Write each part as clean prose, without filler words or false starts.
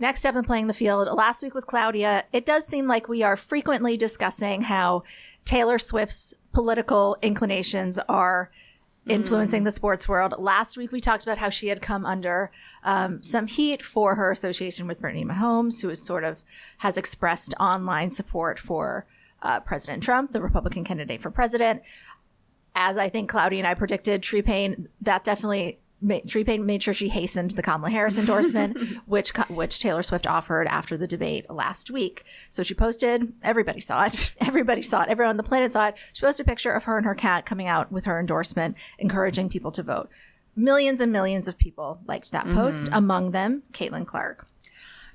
Next up in Playing the Field, last week with Claudia, it does seem like we are frequently discussing how Taylor Swift's political inclinations are influencing the sports world. Last week, we talked about how she had come under some heat for her association with Brittany Mahomes, who is sort of has expressed online support for President Trump, the Republican candidate for president. As I think Claudia and I predicted, Tree Payne made sure she hastened the Kamala Harris endorsement, which Taylor Swift offered after the debate last week. So she posted, everybody saw it. Everybody saw it. Everyone on the planet saw it. She posted a picture of her and her cat coming out with her endorsement, encouraging people to vote. Millions and millions of people liked that post, among them Caitlin Clark.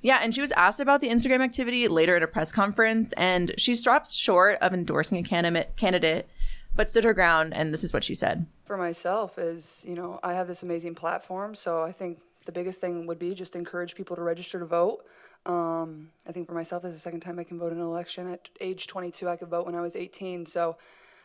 Yeah, and she was asked about the Instagram activity later at a press conference, and she stopped short of endorsing a candidate, but stood her ground, and this is what she said. For myself is, I have this amazing platform, so I think the biggest thing would be just encourage people to register to vote. I think for myself, this is the second time I can vote in an election. At age 22, I could vote when I was 18, so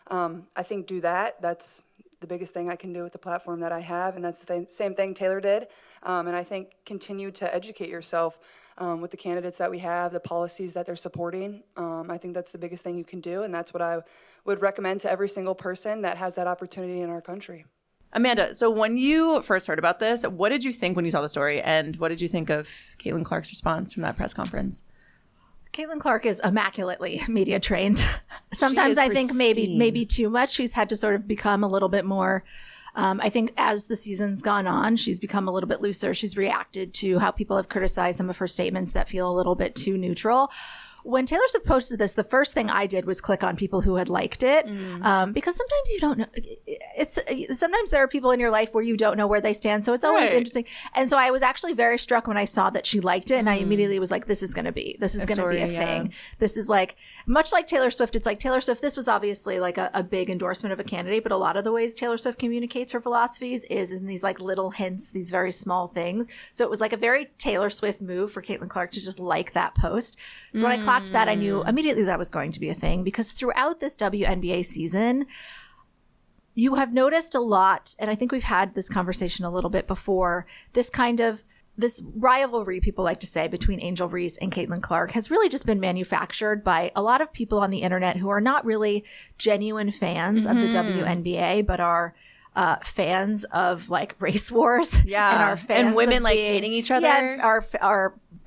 I think do that. That's the biggest thing I can do with the platform that I have, and that's the same thing Taylor did. And I think continue to educate yourself with the candidates that we have, the policies that they're supporting. I think that's the biggest thing you can do, and that's what I would recommend to every single person that has that opportunity in our country. Amanda, so when you first heard about this, what did you think when you saw the story, and what did you think of Caitlin Clark's response from that press conference? Caitlin Clark is immaculately media trained. Sometimes I think maybe too much. She's had to sort of become a little bit more. I think as the season's gone on, she's become a little bit looser. She's reacted to how people have criticized some of her statements that feel a little bit too neutral. When Taylor Swift posted this, the first thing I did was click on people who had liked it, because sometimes you don't know. Sometimes there are people in your life where you don't know where they stand, so it's always interesting. And so I was actually very struck when I saw that she liked it, and I immediately was like, "This is going to be a thing. This is like much like Taylor Swift. It's like Taylor Swift. This was obviously like a big endorsement of a candidate, but a lot of the ways Taylor Swift communicates her philosophies is in these like little hints, these very small things. So it was like a very Taylor Swift move for Caitlin Clark to just like that post. So when I clocked that, I knew immediately that was going to be a thing, because throughout this WNBA season, you have noticed a lot, and I think we've had this conversation a little bit before, this rivalry, people like to say, between Angel Reese and Caitlin Clark has really just been manufactured by a lot of people on the internet who are not really genuine fans of the WNBA, but are fans of like race wars, and are fans and women of like hating each other,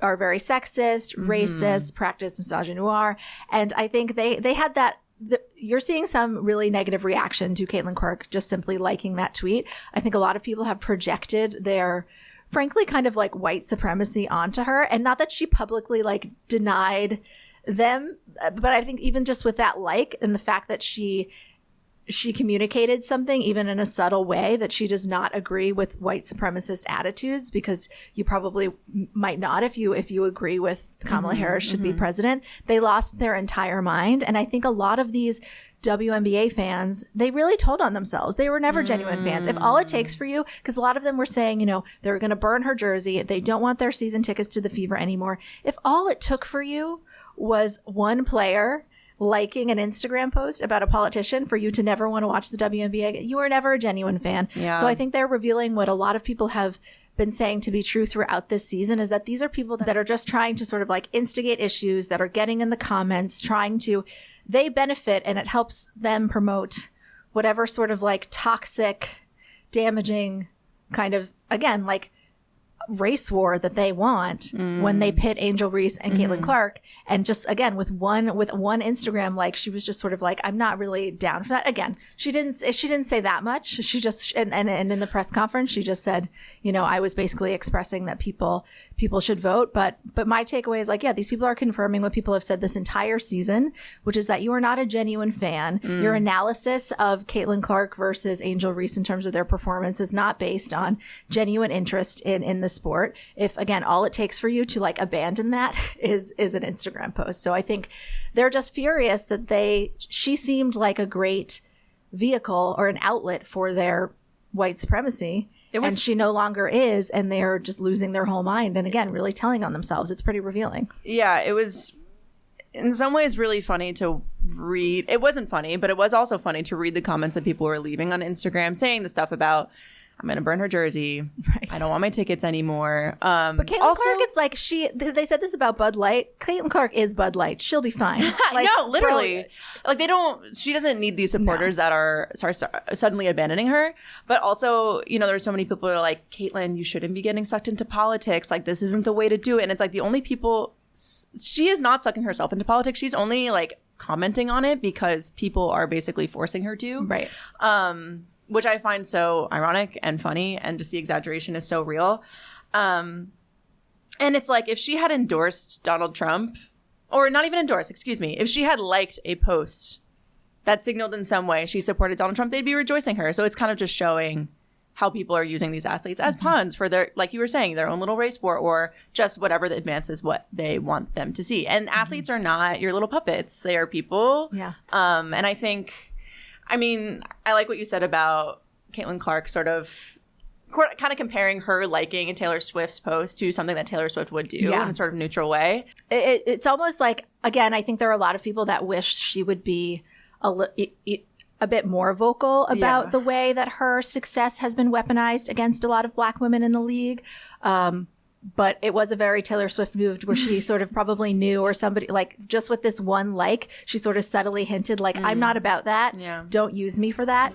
are very sexist, racist, practice misogynoir, and I think they had that. You're seeing some really negative reaction to Caitlin Clark just simply liking that tweet. I think a lot of people have projected their, frankly, kind of like white supremacy onto her, and not that she publicly like denied them, but I think even just with that and the fact that she communicated something, even in a subtle way, that she does not agree with white supremacist attitudes, because you probably might not if you agree with Kamala Harris should be president. They lost their entire mind. And I think a lot of these WNBA fans, they really told on themselves. They were never genuine fans. If all it takes for you, because a lot of them were saying, they're going to burn her jersey. They don't want their season tickets to the Fever anymore. If all it took for you was one player liking an Instagram post about a politician for you to never want to watch the WNBA, you were never a genuine fan. Yeah. So I think they're revealing what a lot of people have been saying to be true throughout this season, is that these are people that are just trying to sort of like instigate issues, that are getting in the comments, they benefit, and it helps them promote whatever sort of like toxic, damaging kind of, again, like race war that they want when they pit Angel Reese and Caitlin Clark. And just again with one Instagram, like, she was just sort of like, I'm not really down for that. Again, she didn't say that much. She just and in the press conference she just said, I was basically expressing that people should vote, but my takeaway is like, yeah, these people are confirming what people have said this entire season, which is that you are not a genuine fan. Your analysis of Caitlin Clark versus Angel Reese in terms of their performance is not based on genuine interest in the sport. If again, all it takes for you to like abandon that is an Instagram post. So I think they're just furious that she seemed like a great vehicle or an outlet for their white supremacy. And she no longer is, and they're just losing their whole mind. And again, really telling on themselves. It's pretty revealing. Yeah, it was in some ways really funny to read. It wasn't funny, but it was also funny to read the comments that people were leaving on Instagram saying the stuff about I'm going to burn her jersey. Right. I don't want my tickets anymore. But Caitlin Clark, it's like they said this about Bud Light. Caitlin Clark is Bud Light. She'll be fine. Like, no, literally. Like she doesn't need these supporters that are suddenly abandoning her. But also, there's so many people who are like, Caitlin, you shouldn't be getting sucked into politics. Like, this isn't the way to do it. And it's like the only people, she is not sucking herself into politics. She's only like commenting on it because people are basically forcing her to. Right. Which I find so ironic and funny, and just the exaggeration is so real. And it's like, if she had endorsed Donald Trump, or not even endorsed, excuse me, if she had liked a post that signaled in some way she supported Donald Trump, they'd be rejoicing her. So it's kind of just showing how people are using these athletes as pawns for their, like you were saying, their own little race war, or just whatever that advances what they want them to see. And athletes are not your little puppets. They are people. Yeah. And I think, I like what you said about Caitlin Clark sort of kind of comparing her liking Taylor Swift's post to something that Taylor Swift would do in a sort of neutral way. It's almost like, again, I think there are a lot of people that wish she would be a bit more vocal about the way that her success has been weaponized against a lot of Black women in the league. But it was a very Taylor Swift move where she sort of probably knew, or somebody, like, just with this one she sort of subtly hinted, like, I'm not about that. Yeah. Don't use me for that.